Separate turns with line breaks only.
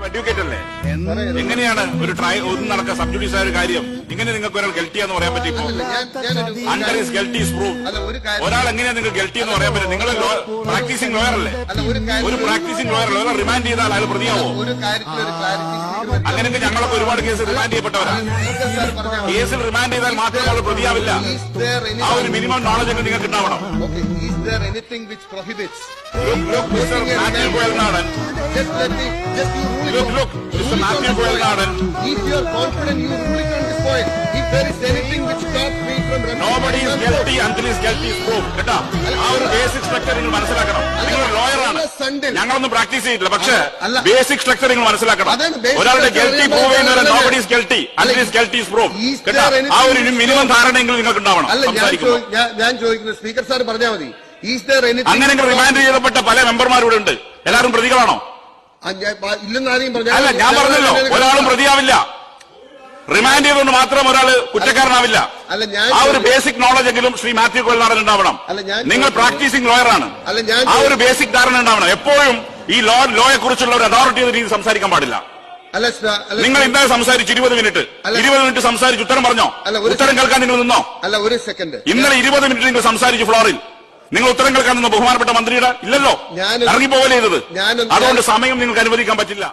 Advocate അല്ലേ? എങ്ങനെയാണ് ഒരു ഒന്നും നടക്കുക സബ് ജുഡീസ് ആയ ഒരു കാര്യം ഇങ്ങനെ നിങ്ങൾക്ക് ഒരാൾ ഗൽട്ടി എന്ന് പറയാൻ പറ്റിപ്പോ? Until is guilty is prove. ഒരാൾ എങ്ങനെയാ നിങ്ങൾ ഗൽട്ടി എന്ന് പറയാൻ പറ്റും? നിങ്ങൾ പ്രാക്ടീസിംഗ് ലോയർ അല്ലേ? ഒരു പ്രാക്ടീസിംഗ് ലോയർ അല്ല. റിമാൻഡ് ചെയ്താൽ അയാൾ പ്രതിയാവോ? അങ്ങനെയൊക്കെ ഞങ്ങളൊക്കെ ഒരുപാട് കേസ് റിമാൻഡ് ചെയ്യപ്പെട്ടവരാണ്. കേസിൽ റിമാൻഡ് ചെയ്താൽ മാത്രമേ അവൾ പ്രതിയാവില്ല. ആ ഒരു മിനിമം നോളജ് ഒക്കെ നിങ്ങൾക്ക് ഉണ്ടാവണം. Look, Mr. Matthew Goyalnadan.
If you are confident, you rule it on this point. If there is anything which stops me from running,
nobody is guilty until his guilty is proved. കേട്ടോ? ആ ഒരു basic structure നിങ്ങൾ മനസ്സിലാക്കണം. നിങ്ങൾ ലോയറാണ്. ഞങ്ങളൊന്നും practice ചെയ്തിട്ടില്ല. പക്ഷേ basic structure നിങ്ങൾ മനസ്സിലാക്കണം. ഒരാളുടെ ഗിൽറ്റി പ്രൂവ് ചെയ്യുന്നവരെ nobody is guilty until his guilty is proved. കേട്ടോ? ആ ഒരു മിനിമം ധാരണയെങ്കിലും നിങ്ങൾക്ക് ഉണ്ടാവണം.
ഞാൻ ചോദിക്കുന്നു, സ്പീക്കർ സാർ പറഞ്ഞാൽ മതി.
അങ്ങനെ റിമാൻഡ് ചെയ്യപ്പെട്ട പല മെമ്പർമാരിവിടെ ഉണ്ട്. എല്ലാവരും പ്രതികളാണോ? അല്ല, ഞാൻ പറഞ്ഞല്ലോ, ഒരാളും പ്രതിയാവില്ല. റിമാൻഡ് ചെയ്തുകൊണ്ട് മാത്രം ഒരാൾ കുറ്റക്കാരനാവില്ല. ആ ഒരു ബേസിക് നോളജ് എങ്കിലും ശ്രീ മാത്യു ഗോയൽനാടൻ ഉണ്ടാവണം. നിങ്ങൾ പ്രാക്ടീസിംഗ് ലോയറാണ്. ആ ഒരു ബേസിക് ധാരണ ഉണ്ടാവണം. എപ്പോഴും ഈ ലോയെ കുറിച്ചുള്ള ഒരു അതോറിറ്റി എന്ന രീതി സംസാരിക്കാൻ പാടില്ല. നിങ്ങൾ ഇന്നലെ സംസാരിച്ചു 20 മിനിറ്റ് സംസാരിച്ച് ഉത്തരം പറഞ്ഞോ? ഉത്തരം കേൾക്കാൻ നിങ്ങൾ നിന്നോ?
അല്ല, ഒരു സെക്കൻഡ്.
ഇന്നലെ 20 മിനിറ്റ് നിങ്ങൾ സംസാരിച്ചു ഫ്ലോറിൽ. നിങ്ങൾ ഉത്തരം കേൾക്കാൻ നിന്നോ? ബഹുമാനപ്പെട്ട മന്ത്രിയുടെ ഇല്ലല്ലോ, ഇറങ്ങിപ്പോകലേ ചെയ്തത്. അതുകൊണ്ട് സമയം നിങ്ങൾക്ക് അനുവദിക്കാൻ പറ്റില്ല.